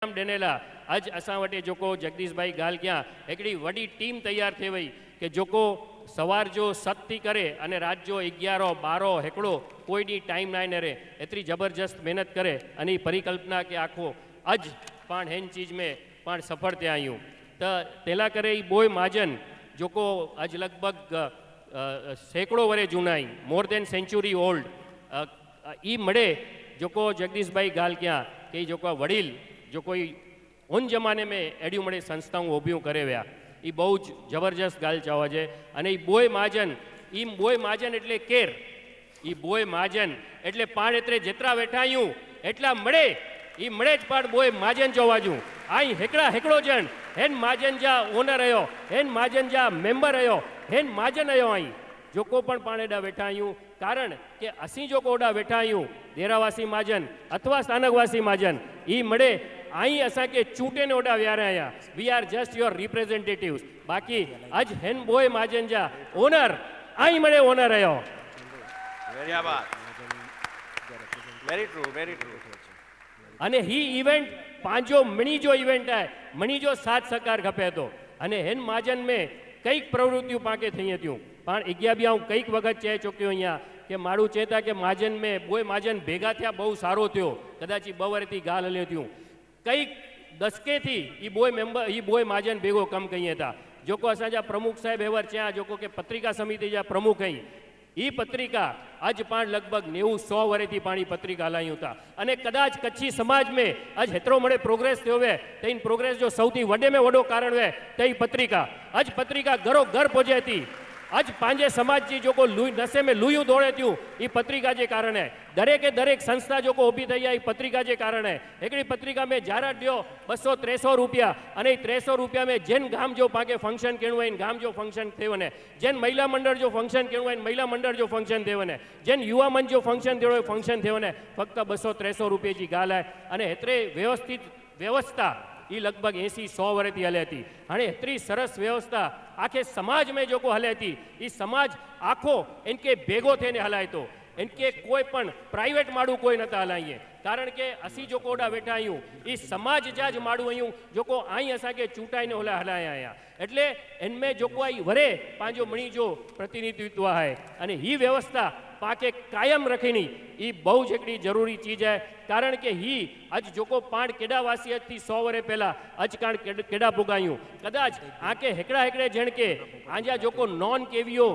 डेनेला अज असां वटि जेको जगदीश भाई गाल क्या हिकिड़ी वॾी टीम तैयार थी वई कि जेको सवार जो 7 थी करे अने रात जो 11 12 हिकिड़ो कोई ॾींहुं टाइम ना रहे एतरी जबरदस्त मेहनत करे अने परिकल्पना के आखो अज पाण हिन चीज़ में पाण सफल थिया आहियूं त तेला करे ई बोय महाजन जेको अज लगभग सैकड़ों वरे जूना आई मोर देन सेंचुरी ओल्ड ई मड़े जेको जगदीश भाई गाल क्या कि जेको वडील जो कोई उन जमाने में एडियों मड़े संस्थाओं ऊभियूं करे विया ई बहु ज जबरदस्त गाल चवाजे अने ई बोय महाजन एटले केर ई बोय महाजन एटले पाण एतरे जेतरा वेठा आहियूं एटला मड़े ई मड़े ज पाण बोय महाजन चवाजूं आई हिकिड़ो जण हेन महाजन जा ओनर आयो हेन महाजन जा मेंबर आयो हेन महाजन आयो आई जेको पण पाण एडा वेठा आहियूं कारण के असीं जो ओडा वेठा आहियूं देरावासी महाजन अथवा स्थानकवासी महाजन ई मड़े आई असा के चूंटे ने ओडा वियारा आया we are just your representatives बाकी अज हेन बोय महाजन जा ओनर आई मड़े ओनर आयो वेरी ट्रू अने ही इवेंट पांचो मणी जो इवेंट है मणी जो साथ सहकार खपे तो अने हेन महाजन में कई प्रवृत्तियों पाके थी थियूं पाण अग्या बि आऊं कईक वक्त चई चुक्यो अहियां कि माण्हू चेता कि महाजन में बोय महाजन भेगा थिया बहु सारो थियो कदाच ई 2 वरती गाल हलियो थियूं कई दशके थी ई बोय महाजन भेगो कम कईए था जेको असांजा प्रमुख साहेब हेवर चया जेको कि पत्रिका समिति जा प्रमुख आई ई पत्रिका अज पाण लगभग 90-100 वरे थी पाणी पत्रिका हलायूं था अने कदाच कच्छी समाज में अज हेतरो मळे प्रोग्रेस थयो वे त इन प्रोग्रेस जो सौथी वडे में वडो कारण वे त ई पत्रिका अज पत्रिका घरो घर पहुंचे थी अज पांजे समाज की जो नशे में लुयूं दौड़े थियूं ई पत्रिका के कारण है दरेक संस्था जो ऊभी थी है पत्रिका के कारण है एकड़ी पत्रिका में जाहिरात दियो 200-300 रुपया अने 300 रुपया में जेन गाम जो पाके फंक्शन करणो है गाम जो फंक्शन थे वने जेन महिला मंडल जो फंक्शन करणो है महिला मंडल जो फंक्शन थे वने जेन युवा मंच जो फंक्शन थियो फंक्शन थे वने फक्त 200-300 रुपये की गाल है अने हेतरे व्यवस्थित व्यवस्था ये लगभग 80-100 वर्ष थी हले थी हाँ एतरी सरस व्यवस्था आखे समाज में जो हले थी ये समाज आखो इनके भेगो थे हलाए तो इनके कोई पण प्राइवेट माड़ू कोई नता हलाइए कारण के असी जो कोडा वेठा आयूं ई समाज जा ज माड़ू आयूं जो को आई असा के चूंटाई ने ओला हलाया आया एटले इनमें जो कोई वरे पांजो मणी जो प्रतिनिधित्व है अने ही व्यवस्था पाके कायम रखनी ई बहु ज एकड़ी जरूरी चीज है कारण के ही अज जो को पाण केडा वासी थी 100 वरे पहला अज काण केडा पुगायूं कदाच आके हेकड़े जण के आंजा जो को नॉन केवियो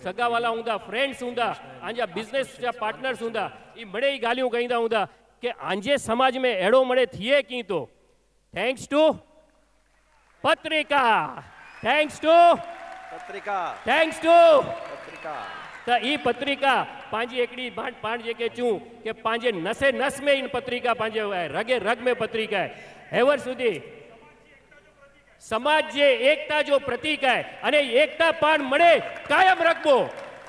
सगावाला हुंदा फ्रेंड्स हुंदा आंजा बिजनेस जा पार्टनर्स हुंदा ई मड़े ही गालियों कहींदा हुंदा के आंजे समाज में एड़ो मड़े थिए की तो थैंक्स टू पत्रिका थैंक्स टू पत्रिका थैंक्स टू पत्रिका तो ई पत्रिका पांजी एकड़ी पाण जे के चूं के पांजे नसे नस में इन पत्रिका पांजे रगे रग में पत्रिका है हेवर सुधी समाज जे एकता जो प्रतीक है अने एकता पाण मळे कायम रखबो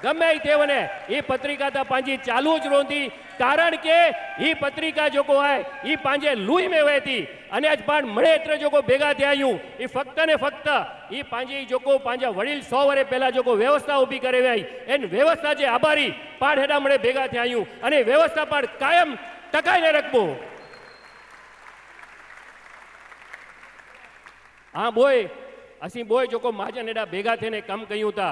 गमे थे वने ये पत्रिका तो पांजी चालू ज रोंदी कारण के ये पत्रिका जो को है ये पांजे लुई में वहती अने आज पाण मळे एतरे जो को भेगा थया आयूं ये फक्त ने फक्त ये पांजी जो को पांजा वडील 100 वरे पहला जो को व्यवस्था ऊभी करे वई एन व्यवस्था जे आभारी पाण हेडा मळे भेगा थया आयूं अने व्यवस्था पाण कायम टकाईने रखबो हाँ बोय असी बोय जो को महाजन हेडा भेगा थईने कम कयूं था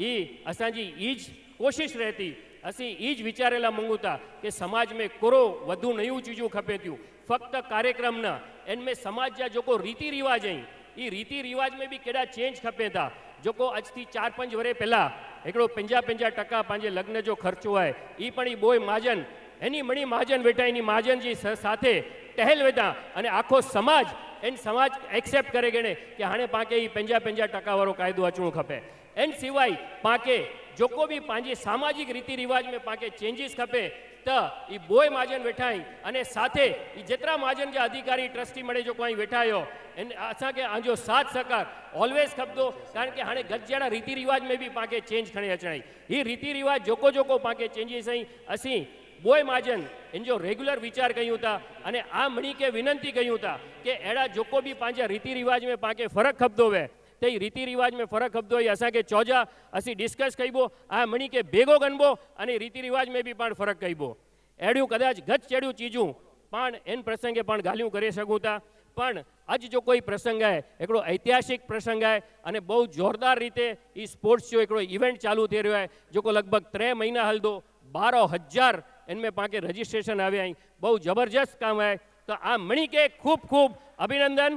ई असांजी ईज कोशिश रहती असी ईज विचारेला मंगू था कि समाज में कोरो वधु नयूं चीजों खपे थियूं फक्त कार्यक्रम न इनमें समाज जा जो को रीति रिवाज आई ई रीति रिवाज में भी केड़ा चेंज खपे था जो को अज थी 4-5 वरे पहला एकड़ो 50-50% पांजे लग्न जो खर्चो है ई पण ई बोय महाजन एनी मणी महाजन वेठा एनी महाजन जी साथे टहल वेठा अने आखो समाज एन समाज एक्सेप्ट करे गणे कि हाँ पाके ई 50-50% वारो कायदो अचणो खपे एन सिवाय पाके जो को भी पांजी सामाजिक रीति रिवाज में पाके चेंजीस खपे तो ई बोय महाजन वेठा आई अने साथे ई जेतरा महाजन जा अधिकारी ट्रस्टी मळे जो कोई वेठा आयो एन असा के आंजो साथ सहकार ऑलवेज खपदो कारण के हाणे गजजाड़ा रीति रिवाज में भी पाके चेंज खणी अचणाई ही रीति रिवाज जोको पाके चेंजीस आई असी बोय महाजन इन जो रेग्युलर विचार कयूं था अने आ मणी के विनंती कयूं था कि एड़ा जोको भी पांजा रीति रिवाज में पाके फरक खपदो वे तो रीति रिवाज में फरक खपदो असा के चौजा असी डिस्कस कईबो आ मणी के भेगो गणबो अने रीति रिवाज में भी पण फरक कईबो एड़ियों कदाच गच चढ़ियों चीजों पण एन प्रसंगे पण गालियों करे सकूं था પણ अॼु जो कोई प्रसंग है हिकिड़ो ऐतिहासिक प्रसंग है अने बहुत जोरदार रीते ई स्पोर्ट्स जो हिकिड़ो इवेंट चालू थी रहियो है जेको लॻभॻि 3 महीना हलंदो 12,000 इनमें पाके रजिस्ट्रेशन आया आहिनि बहुत ज़बरदस्त काम है तो आ मणि के खूब खूब अभिनंदन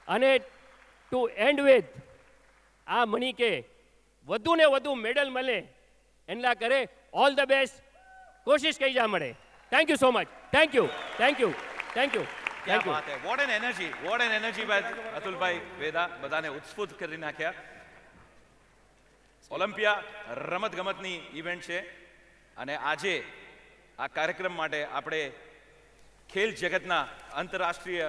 अने टू एंड विथ आ मणि के વધુ ને વધુ મેડલ મળે એના કરે ઓલ ધ બેસ્ટ કોશિશ કઈ જા મળે thank you so much thank you thank you thank you क्या बात है what an energy by Atul भाई वेदा બધાને ઉત્સ્ફૂર્ત કરી નાખ્યા ઓલિમ્પિયા રમત ગમતની ઇવેન્ટ છે અને આજે આ કાર્યક્રમ માટે આપણે ખેલ જગતના આંતરરાષ્ટ્રીય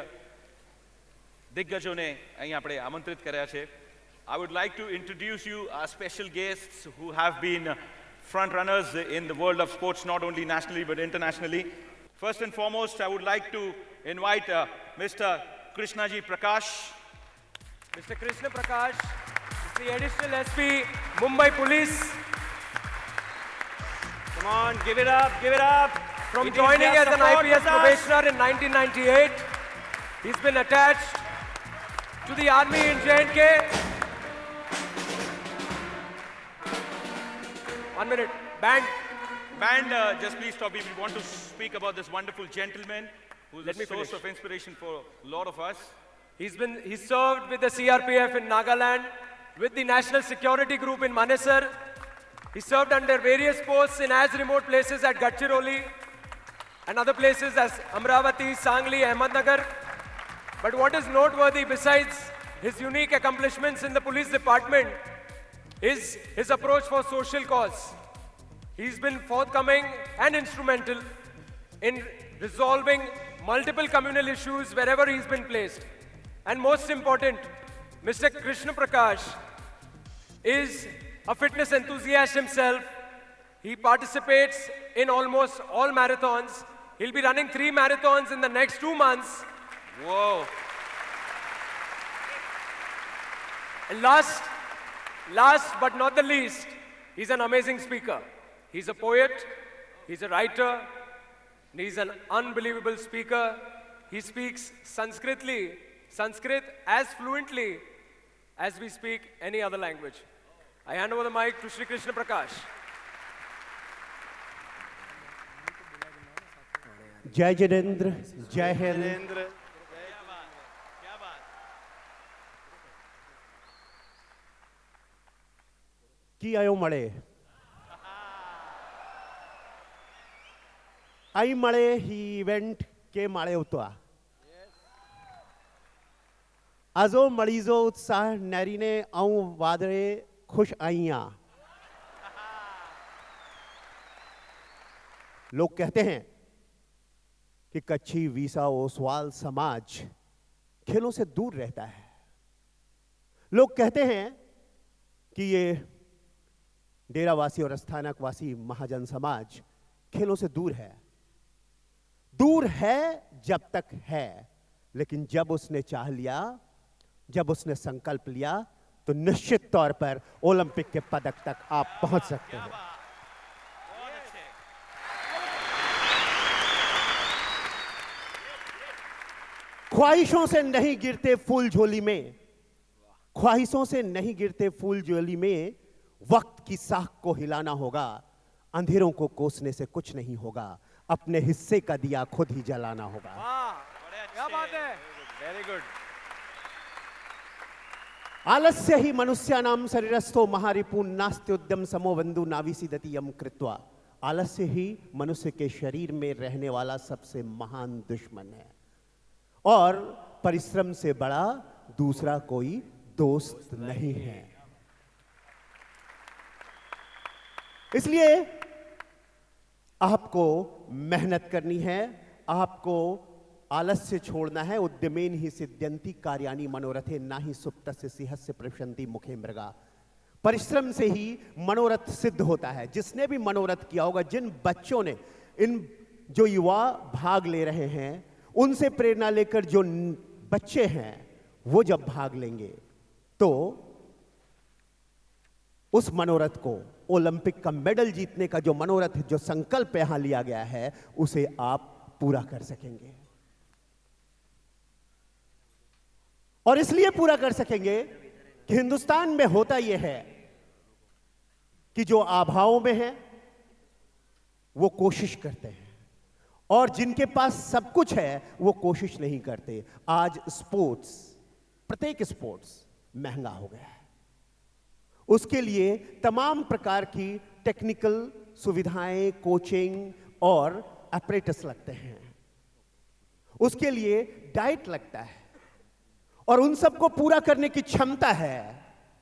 દિગ્ગજોને અહીં આપણે આમંત્રિત કર્યા છે I would like to introduce you our special guests who have been front runners in the world of sports, not only nationally but internationally. First and foremost, I would like to invite Mr. Krishnaji Prakash. Mr. Krishna Prakash is the additional SP, Mumbai Police. Come on, give it up, give it up. From It is joining their as an support IPS with us. probationer in 1998, he's been attached to the army in J&K. 1 minute. Band. Band, just please stop me. We want to speak about this wonderful gentleman who's Let a me source finish. of inspiration for a lot of us. He served with the CRPF in Nagaland, with the National Security Group in Manesar. He served under various posts in as remote places at Gadchiroli and other places as Amravati, Sangli, Ahmednagar. But what is noteworthy besides his unique accomplishments in the police department is his approach for social cause. He's been forthcoming and instrumental in resolving multiple communal issues wherever he's been placed. And most important, Mr. Krishna Prakash is a fitness enthusiast himself. He participates in almost all marathons. He'll be running 3 marathons in the next 2 months. Whoa. And last but not the least, he's an amazing speaker. He's a poet, he's a writer, and he's an unbelievable speaker. He speaks Sanskrit as fluently as we speak any other language. I hand over the mic to Shri Krishna Prakash. जय जिनेंद्र, जय हिंद। की आयो मळे आई मळे ही event के माळे होता आजो मळीजो उत्साह नरीने आऊं वादळे खुश आईया। लोग कहते हैं कि कच्छी वीसा ओसवाल समाज खेलों से दूर रहता है। लोग कहते हैं कि ये डेरावासी और स्थानकवासी महाजन समाज खेलों से दूर है जब तक है, लेकिन जब उसने चाह लिया, जब उसने संकल्प लिया तो निश्चित तौर पर ओलंपिक के पदक तक आप पहुंच सकते हैं। ख्वाहिशों से नहीं गिरते फूल झोली में, ख्वाहिशों से नहीं गिरते फूल झोली में, वक्त की साख को हिलाना होगा, अंधेरों को कोसने से कुछ नहीं होगा, अपने हिस्से का दिया खुद ही जलाना होगा। क्या बात है? Very good. आलस्य ही मनुष्यानां शरीरस्थो महारिपुं नास्त्युद्यम समो बंधु नाविसीदति यम कृत्वा। आलस्य ही मनुष्य के शरीर में रहने वाला सबसे महान दुश्मन है और परिश्रम से बड़ा दूसरा कोई दोस्त नहीं है। इसलिए आपको मेहनत करनी है, आपको आलस्य छोड़ना है। उद्यमेन ही सिद्ध्यन्ति कार्याणि मनोरथे ना ही सुप्तस्य सिंहस्य प्रविशन्ति मुखे मृगा। परिश्रम से ही मनोरथ सिद्ध होता है। जिसने भी मनोरथ किया होगा, जिन बच्चों ने, इन जो युवा भाग ले रहे हैं, उनसे प्रेरणा लेकर जो बच्चे हैं वो जब भाग लेंगे तो उस मनोरथ को, ओलंपिक का मेडल जीतने का जो मनोरथ, जो संकल्प यहां लिया गया है, उसे आप पूरा कर सकेंगे। और इसलिए पूरा कर सकेंगे कि हिंदुस्तान में होता यह है कि जो आभाओं में है वो कोशिश करते हैं, और जिनके पास सब कुछ है वो कोशिश नहीं करते। आज स्पोर्ट्स, प्रत्येक स्पोर्ट्स महंगा हो गया है। उसके लिए तमाम प्रकार की टेक्निकल सुविधाएं, कोचिंग और अपरेटस लगते हैं। उसके लिए डाइट लगता है, और उन सबको पूरा करने की क्षमता है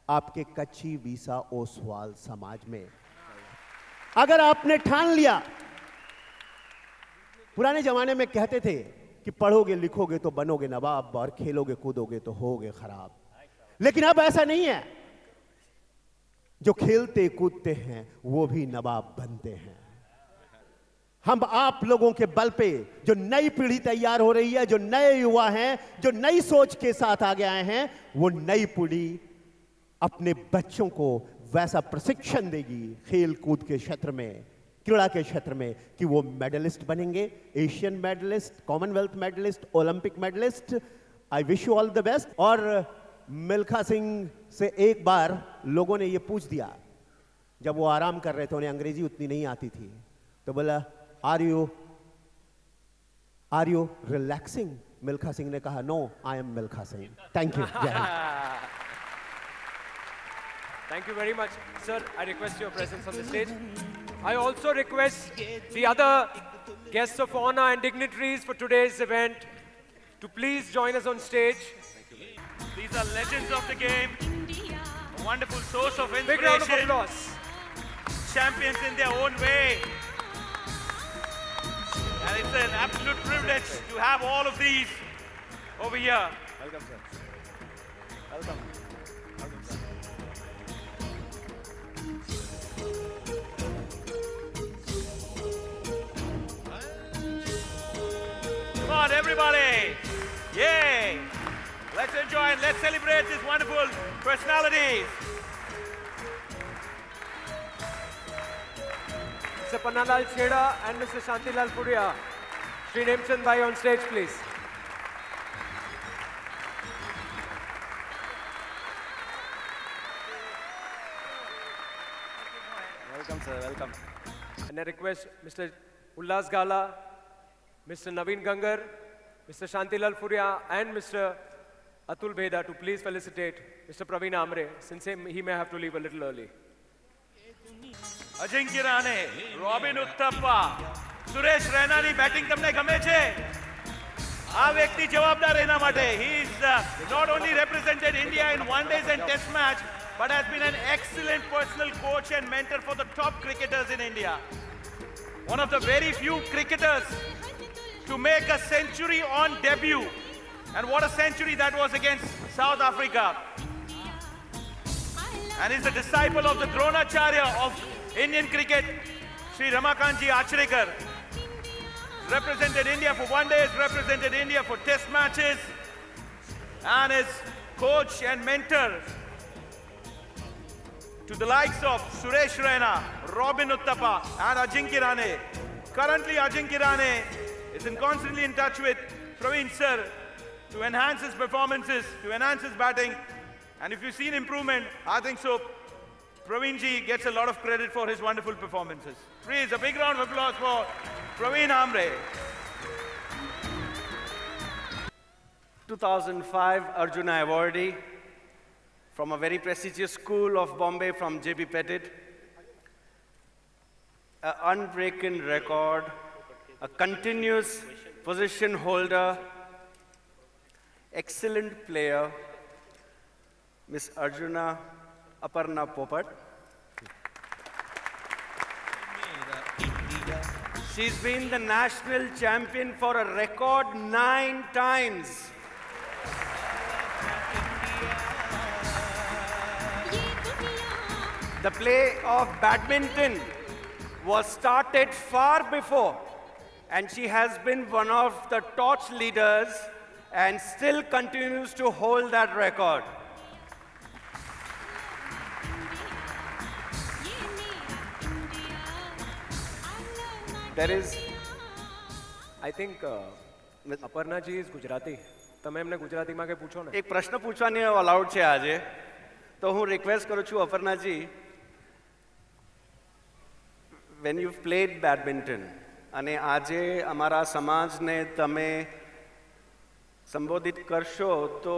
आपके कच्ची वीसा ओसवाल समाज में। अगर आपने ठान लिया, पुराने जमाने में कहते थे कि पढ़ोगे लिखोगे तो बनोगे नवाब, और खेलोगे कूदोगे तो होगे खराब, लेकिन अब ऐसा नहीं है। जो खेलते कूदते हैं वो भी नवाब बनते हैं। हम आप लोगों के बल पे जो नई पीढ़ी तैयार हो रही है, जो नए युवा हैं, जो नई सोच के साथ आगे आए हैं, वो नई पीढ़ी अपने बच्चों को वैसा प्रशिक्षण देगी खेल कूद के क्षेत्र में, क्रीड़ा के क्षेत्र में, कि वो मेडलिस्ट बनेंगे, Asian medalist, Commonwealth medalist, Olympic medalist. I wish you all the best. और मिल्खा सिंह से एक बार लोगों ने ये पूछ दिया, जब वो आराम कर रहे थे, उन्हें अंग्रेजी उतनी नहीं आती थी, तो बोला are you relaxing? Milkha Singh ने कहा no, I am Milkha Singh. Thank you. जय हिंद। Thank you very much. Sir, I request your presence on the stage. I also request the other guests of honor and dignitaries for today's event to please join us on stage. These are legends of the game, a wonderful source of Big round of inspiration, applause. champions in their own way. And it's an absolute privilege to have all of these over here. Welcome, sir. Welcome. Welcome, sir. Come on, everybody. Yay. Let's enjoy and let's celebrate these wonderful personalities. Mr. Pannalal Chheda and Mr. Shantilal Puria. Shri Nemchand Bhai on stage, please. Welcome, sir. Welcome. And I request Mr. Ullas Gala, Mr. Naveen Gangar, Mr. Shantilal Puria, and Mr. Atul Bheda to please felicitate Mr. Praveen Amre, since he may have to leave a little early. Ajinkya Rahane, Robin Uthappa, Suresh રૈનાની batting તમને ગમે છે? આ વ્યક્તિ જવાબદાર એના માટે. He is not only represented India in one days and test match, but has been an excellent personal coach and mentor for the top cricketers in India. One of the very few cricketers to make a century on debut. And what a century that was against South Africa. And he's a disciple of the Dronacharya of Indian cricket, Sri Ramakantji Achrekar. Represented India for one day, represented India for test matches, and is coach and mentor to the likes of Suresh Raina, Robin Uthappa, and Ajinkya Rahane. Currently, Ajinkya Rahane is constantly in touch with Praveen sir to enhance his performances, to enhance his batting. And if you've seen improvement, I think so, Praveen ji gets a lot of credit for his wonderful performances. Please, a big round of applause for Praveen Amre. 2005 Arjuna awardee from a very prestigious school of Bombay, from JB Petit. An unbroken record, a continuous position holder, excellent player, Miss Arjuna Aparna Popat. She's been the national champion for a record 9 times. The play of badminton was started far before, and she has been one of the torch leaders and still continues to hold that record. There is, I think, Aparna ji is Gujarati. તમે એમને ગુજરાતીમાં કંઈ પૂછો ને. એક પ્રશ્ન પૂછવાની allowed છે આજે, તો હું રિક્વેસ્ટ કરું છું અપર્ણાજી, વેન યુ પ્લેડ બેડમિન્ટન અને આજે અમારા સમાજને તમે સંબોધિત કરશો, તો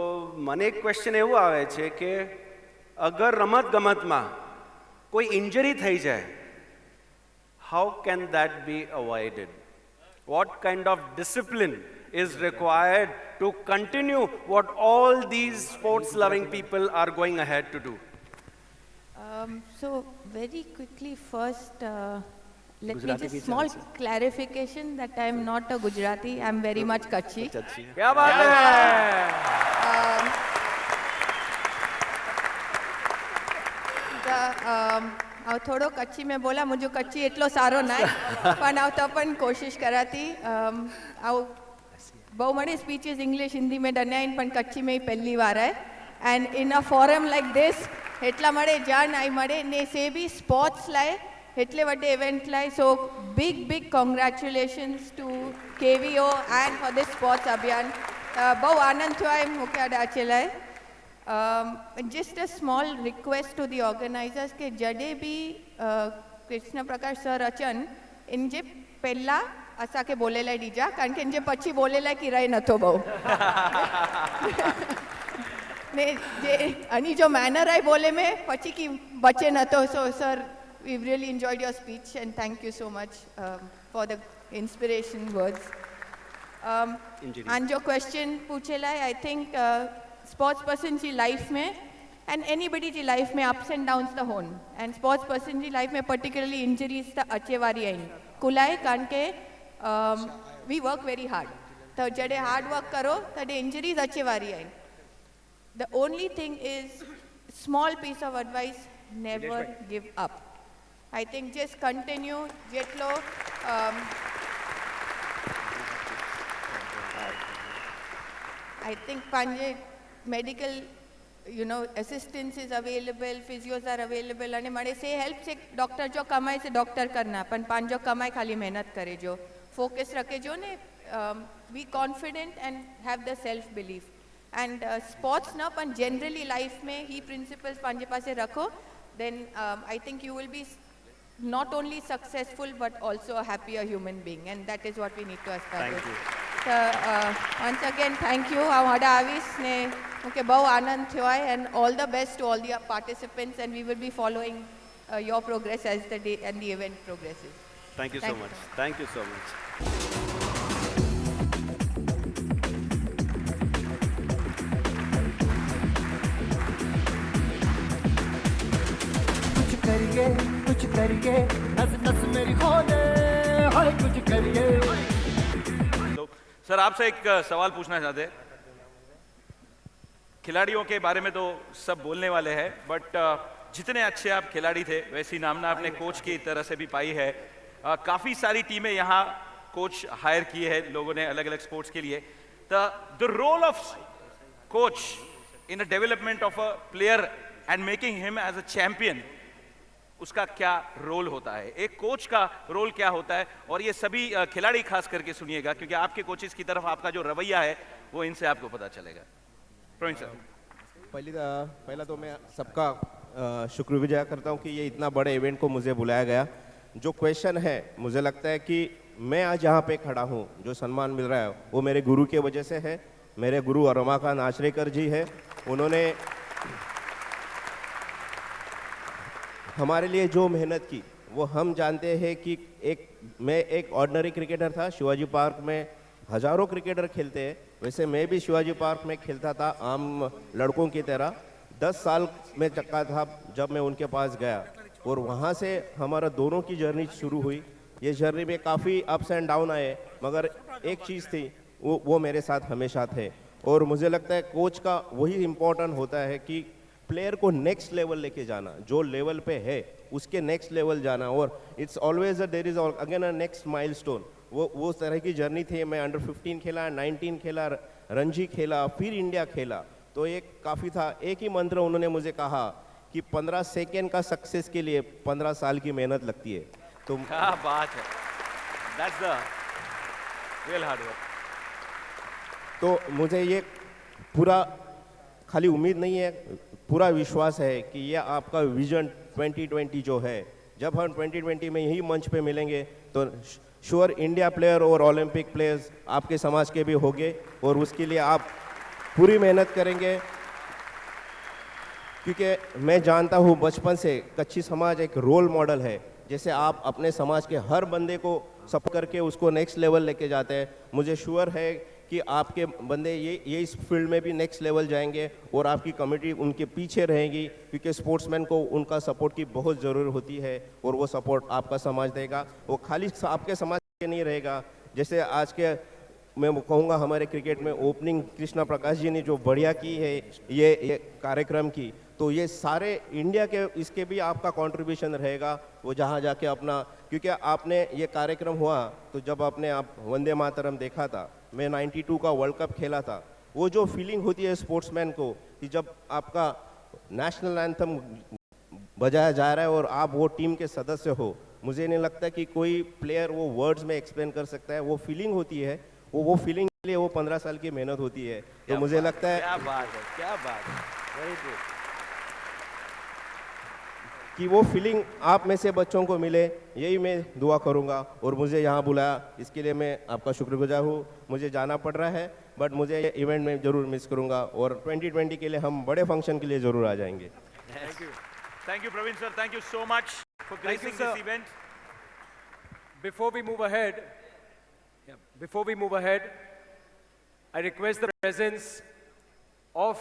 મને એક ક્વેશ્ચન એવું આવે છે કે અગર રમત ગમતમાં કોઈ ઇન્જરી થઈ જાય, how can that be avoided? What kind of discipline is required to continue what all these sports-loving people are going ahead to do? So very quickly, first, let Gujarati me ki just small chance hai. clarification that I am not a Gujarati. I am very much Kutchi. ક્યા બાત હે. થોડો કચ્છી મેં બોલા, મુझे કચ્છી એટલો સારો નહીં, પણ તો પણ કોશિશ કરાતી. બહુ મળી સ્પીચીસ ઇંગ્લિશ હિન્દી में डन्या પણ કચ્છી में પહેલી વાર है. And in a forum like this એટલા મળે જ્યાં નહીં મળે ને સે બી સ્પોર્ટ્સ લાય એટલે વડે ઇવેન્ટ લાય. સો big congratulations to KVO and for this sports અભિયાન. બહુ આનંદ થયો એમ મૂકે અડાચે લાય. Just a small request to the organizers કે જડે બી કૃષ્ણ પ્રકાશ સર અચન इन जे પહેલા અસાકે બોલેલા ડીજા, કારણ કે જે પછી બોલેલા કિરાય નતો બહુ ને જે અની જો મેનર આઈ બોલે મેં પછી કી બચે નતો. So sir, we really enjoyed your speech and thank you so much for the inspiration words. આન જો ક્વેશ્ચન પૂછેલા, आई थिंक स्पोर्ट्स पर्सन जी लाइफ में एंड एनीबडी जी लाइफ में अप्स एंड डाउन्स त होन, एंड स्पोर्ट्स पर्सन जी लाइफ में पर्टिकुलरली इंजरीज त अचे वारी आहिनि कुलाए, कारण के वी वर्क वेरी हार्ड. तो जॾहिं हार्ड वर्क करो तॾहिं इंजरीज अचे वारी आहिनि. The only thing is small piece of advice, never give up. I think just continue जेटलो आई थिंक पंहिंजे medical assistance is available, physios are available, અને મળે से हेल्प से डॉक्टर जो कमाए से डॉक्टर करना, पण पांजो कमाए खाली मेहनत करे जो, फोकस रखे जो ने, be confident and have the self belief. And sports ना पण जनरली लाइफ में ही प्रिंसिपल्स पांजे पासे रखो, then I think you will be not only successful but also a happier human being, and that is what we need to aspire to. So once again thank you. Hada avis ne muke bau anand thyo hai, and all the best to all the participants, and we will be following your progress as the day and the event progresses. Thank you so much. Thank you so much. कुछ करिए नस नस मेरी खोले, हाय कुछ करिए. Sir, आपसे एक सवाल पूछना चाहते हैं. खिलाड़ियों के बारे में तो सब बोलने वाले हैं, बट जितने अच्छे आप खिलाड़ी थे वैसी नामना आपने कोच की तरह से भी पाई है. काफ़ी सारी टीमें यहाँ कोच हायर किए हैं लोगों ने अलग अलग स्पोर्ट्स के लिए. The role of coach in the development of a player and making him as a champion, उसका क्या रोल होता है, एक कोच का रोल क्या होता है, और ये सभी खिलाड़ी खास करके सुनिएगा क्योंकि आपके कोचेस की तरफ आपका जो रवैया है वो इनसे आपको पता चलेगा. प्रवीण सर. पहला तो मैं सबका शुक्रगुजार करता हूँ कि ये इतना बड़े इवेंट को मुझे बुलाया गया. जो क्वेश्चन है, मुझे लगता है कि मैं आज यहाँ पे खड़ा हूँ, जो सम्मान मिल रहा है वो मेरे गुरु के वजह से है. मेरे गुरु रमाकांत आचरेकर जी है, उन्होंने हमारे लिए जो मेहनत की वो हम जानते हैं कि मैं एक ऑर्डिनरी क्रिकेटर था. शिवाजी पार्क में हजारों क्रिकेटर खेलते हैं, वैसे मैं भी शिवाजी पार्क में खेलता था आम लड़कों की तरह. 10 साल में चक्का था जब मैं उनके पास गया, और वहाँ से हमारा दोनों की जर्नी शुरू हुई. ये जर्नी में काफ़ी अप्स एंड डाउन आए, मगर एक चीज़ थी, वो मेरे साथ हमेशा थे. और मुझे लगता है कोच का वही इम्पोर्टेंट होता है कि प्लेयर को नेक्स्ट लेवल लेके जाना, जो लेवल पे है उसके नेक्स्ट लेवल जाना. और it's always there is again a next milestone. वो तरह की जर्नी थी. मैं अंडर 15 खेला, 19 खेला, रणजी खेला, फिर इंडिया खेला. तो एक काफ़ी था. एक ही मंत्र उन्होंने मुझे कहा कि 15 सेकेंड का सक्सेस के लिए 15 साल की मेहनत लगती है. तो क्या बात है, that's the real hard work. तो मुझे ये पूरा खाली उम्मीद नहीं है, पूरा विश्वास है कि ये आपका विजन 2020 जो है, जब हम 2020 में यही मंच पे मिलेंगे तो श्योर इंडिया प्लेयर और ओलंपिक प्लेयर्स आपके समाज के भी होंगे और उसके लिए आप पूरी मेहनत करेंगे। क्योंकि मैं जानता हूँ बचपन से कच्ची समाज एक रोल मॉडल है, जैसे आप अपने समाज के हर बंदे को सपोर्ट करके उसको नेक्स्ट लेवल लेके जाते हैं। मुझे श्योर है कि आपके बंदे ये इस फील्ड में भी नेक्स्ट लेवल जाएंगे और आपकी कमिटी उनके पीछे रहेगी, क्योंकि स्पोर्ट्समैन को उनका सपोर्ट की बहुत ज़रूरत होती है और वो सपोर्ट आपका समाज देगा। वो खाली आपके समाज के नहीं रहेगा। जैसे आज के मैं कहूँगा हमारे क्रिकेट में ओपनिंग कृष्णा प्रकाश जी ने जो बढ़िया की है ये कार्यक्रम की, तो ये सारे इंडिया के इसके भी आपका कंट्रीब्यूशन रहेगा। वो जहाँ जाके अपना, क्योंकि आपने ये कार्यक्रम हुआ तो जब आपने आप वंदे मातरम देखा था, मैं 92 का वर्ल्ड कप खेला था, वो जो फीलिंग होती है स्पोर्ट्समैन को कि जब आपका नेशनल एंथम बजाया जा रहा है और आप वो टीम के सदस्य हो, मुझे नहीं लगता कि कोई प्लेयर वो वर्ड्स में एक्सप्लेन कर सकता है। वो फीलिंग होती है, वो फीलिंग के लिए वो 15 साल की मेहनत होती है। तो मुझे लगता है क्या बात है, क्या बात है, वेरी गुड। कि वो फीलिंग आप में से बच्चों को मिले, यही मैं दुआ करूंगा। और मुझे यहाँ बुलाया इसके लिए मैं आपका शुक्रगुजार हूँ। मुझे जाना पड़ रहा है बट मुझे ये इवेंट में ज़रूर मिस करूंगा और 2020 के लिए हम बड़े फंक्शन के लिए ज़रूर आ जाएंगे। Thank you, Praveen sir. Thank you so much for gracing sir. this event. Before we move ahead, I request the presence of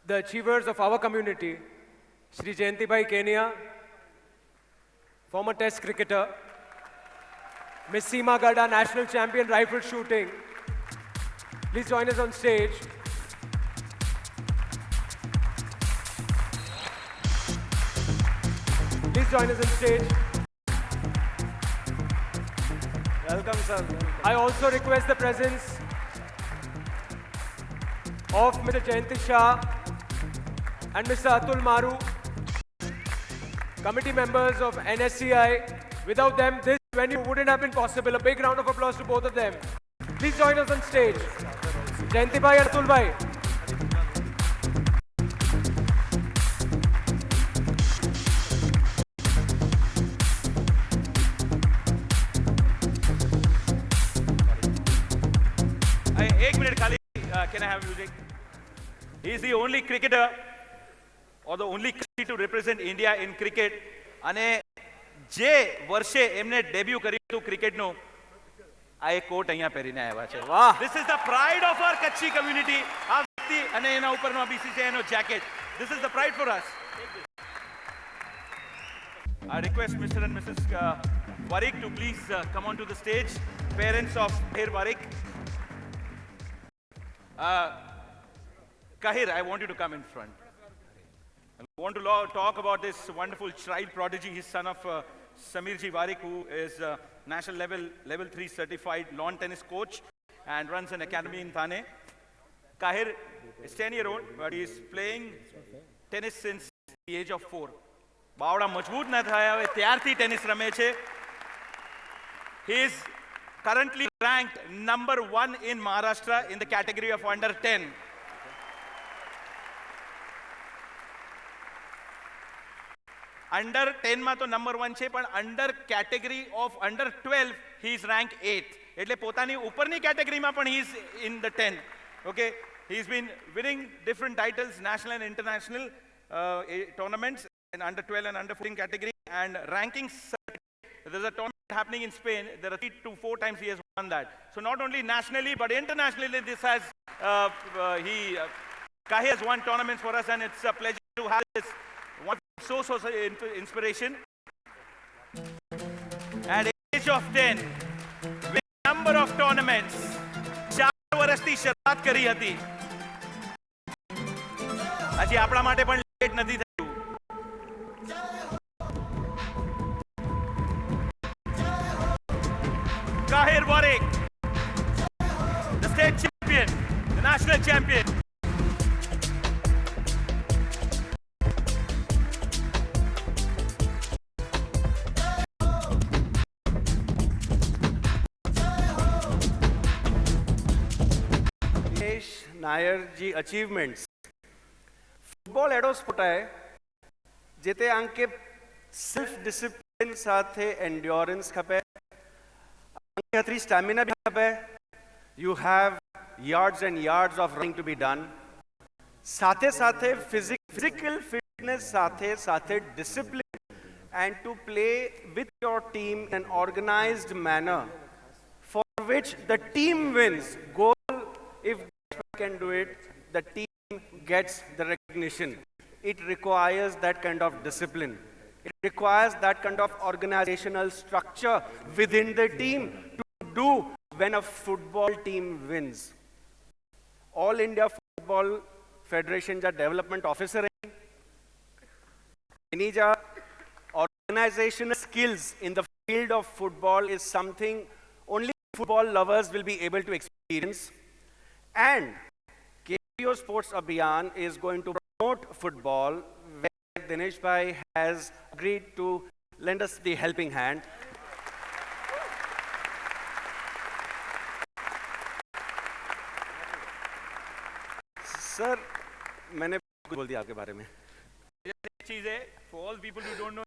the achievers of our community, Shri Jayanti Bhai Kenia, former Test cricketer, Miss Seema Gada, national champion rifle shooting. Please join us on stage. Please join us on stage. Welcome, sir. I also request the presence of Mr. Jayanti Shah and Mr. Atul Maru, committee members of NSCI. Without them, this venue wouldn't have been possible. A big round of applause to both of them. Please join us on stage. Jayanti Bhai and Atul Bhai. एक minute खाली, can I have music? He is the only cricketer or the only country to represent India in cricket. અને જે વર્ષે એમને debut કર્યું હતું ક્રિકેટનું, આ એક કોટ અહીંયા પહેરીને આવ્યા છે. વાહ! This is the pride of our Kachchi community. આ વ્યક્તિ અને એના ઉપરનો BCCI no jacket. This is the pride for us. I request Mr. and Mrs. Warwick to please come onto the stage. Parents of Kahir Warwick. Kahir, I want you to come in front. I want to talk about this wonderful child prodigy, his son of Samirji Warwick, who is national level 3 certified lawn tennis coach and runs an academy in Thane. Kahir is 10-year-old, but he is playing tennis since the age of 4. બાવડા મજબૂત ના થયા હવે ત્યારથી tennis રમે છે. He is currently ranked number 1 in Maharashtra in the category of under 10. Under 10 માં તો number 1 છે, પણ under category of under 12 he is ranked 8th. એટલે પોતાની ઉપરની કેટેગરીમાં પણ he is in the 10. Okay, he's been winning different titles, national and international tournaments in under 12 and under 14 category and rankings. There's a tournament happening in Spain. There are 3 to 4 times he has won that. So not only nationally but internationally, this has Kahir has won tournaments for us, and it's a pleasure to have this one so inspiration. At age of 10, with number of tournaments, 4 વર્ષથી શરૂઆત કરી હતી. હજી આપણા માટે પણ late નથી થયું. Kahir Warwick, the state champion, the national champion. नायर जी अचीवमेंट्स फुटबॉल एडो स्पोर्ट है जेते आंके सेल्फ डिसिप्लिन साथे एंड्योरेंस खपे आंके हतरी स्टैमिना भी खपे you have yards and yards of running to be done साथे साथे physical fitness साथे साथे discipline and to play with your team in an organized manner for which the team wins goal if can do it the team gets the recognition it requires that kind of discipline it requires that kind of organizational structure within the team to do when a football team wins All India Football Federation ja development officer hai inija organizational skills in the field of football is something only football lovers will be able to experience and KPO Sports Abhiyan is going to promote football where Dinesh bhai has agreed to lend us the helping hand sir मैंने कुछ बोल दिया आपके बारे में चीज है for all people who don't know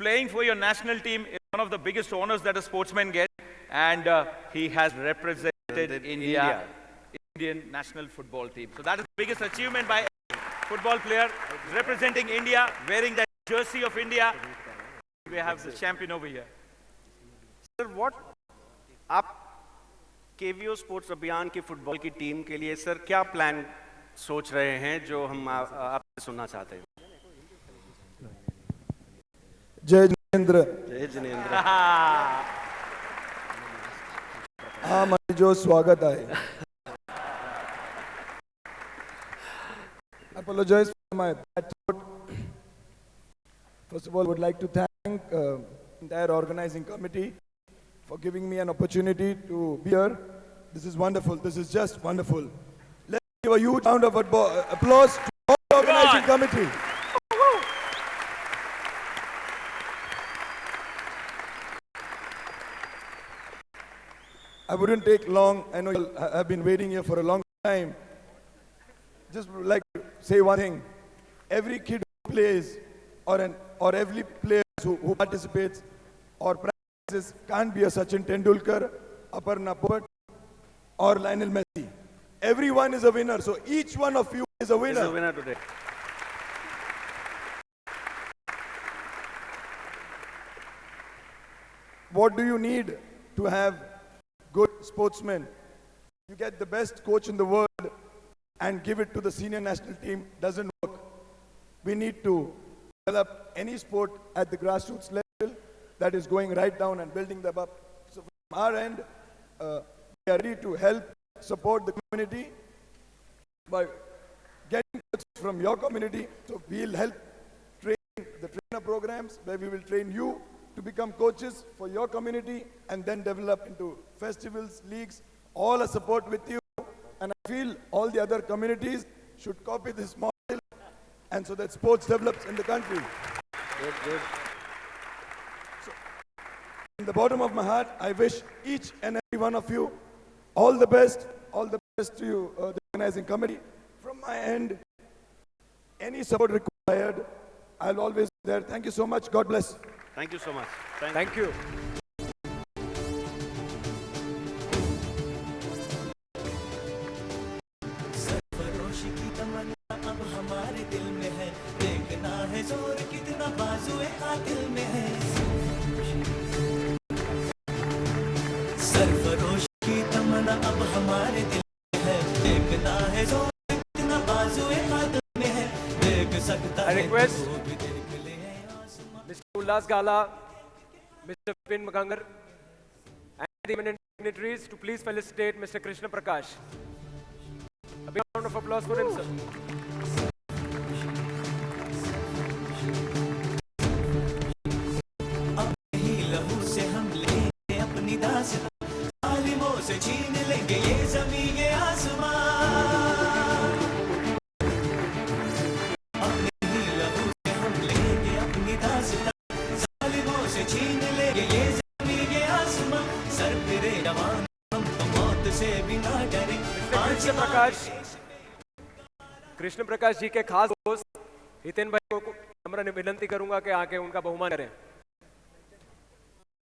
playing for your national team is one of the biggest honors that a sportsman gets and he has represented Indian national football team so that is the biggest achievement by a football player representing India wearing that jersey of India we have the champion over here sir what आप केवीओ sports अभियान की football की team के लिए sir क्या plan सोच रहे हैं जो हम आपसे सुनना चाहते हैं जय जिनेंद्र जय जिनेंद्र हाँ मैं जो स्वागत है apologize for my bad throat. First of all, would like to thank entire organizing committee for giving me an opportunity to be here. This is wonderful. This is just wonderful. Let's give a huge round of applause to all the organizing committee. I wouldn't take long. I know I've been waiting here for a long time. Just would like to say one thing. Every kid who plays or every player who participates or can't be a Sachin Tendulkar, Aparna Popat, or Lionel Messi. Everyone is a winner, so each one of you is a winner. Is a winner today. What do you need to have good sportsmen? You get the best coach in the world and give it to the senior national team, doesn't work. We need to develop any sport at the grassroots level that is going right down and building them up. So from our end, we are ready to help support the community by getting coaches from your community. So we'll help train the trainer programs where we will train you to become coaches for your community and then develop into festivals, leagues, all a support with you. And I feel all the other communities should copy this model and so that sports develops in the country. Good. From the bottom of my heart, I wish each and every one of you all the best to you, the organizing committee. From my end, any support required, I'll always be there. Thank you so much. God bless. Thank you so much. Thank you. सरफरोशी की तमन्ना अब हमारे दिल में है देखना है जोर कितना बाजुए कातिल में है सरफरोशी की तमन्ना अब हमारे दिल में है देखना है जोर कितना बाजुए कातिल में है देख सकता I है request तो भी देख ले आसमां Mr. Ullas Gala, Mr. Vipin Magangar, and the eminent dignitaries to please felicitate Mr. Krishna Prakash. A big round of applause for him, sir. अपने ही लहू से हम लेंगे अपनी दास्तां जालिमों से छीन लेंगे ये ज़मीन ये आसमां अपने ही लहू से हम लेंगे अपनी दास्तां जालिमों से छीन लेंगे ये ज़मीन ये आसमां सर फिरे जवान हम तो मौत से भी ना डरे कृष्ण प्रकाश जी के खास दोस्त हितेन भाई को नम्र विनंती करूंगा कि आके उनका बहुमान करें।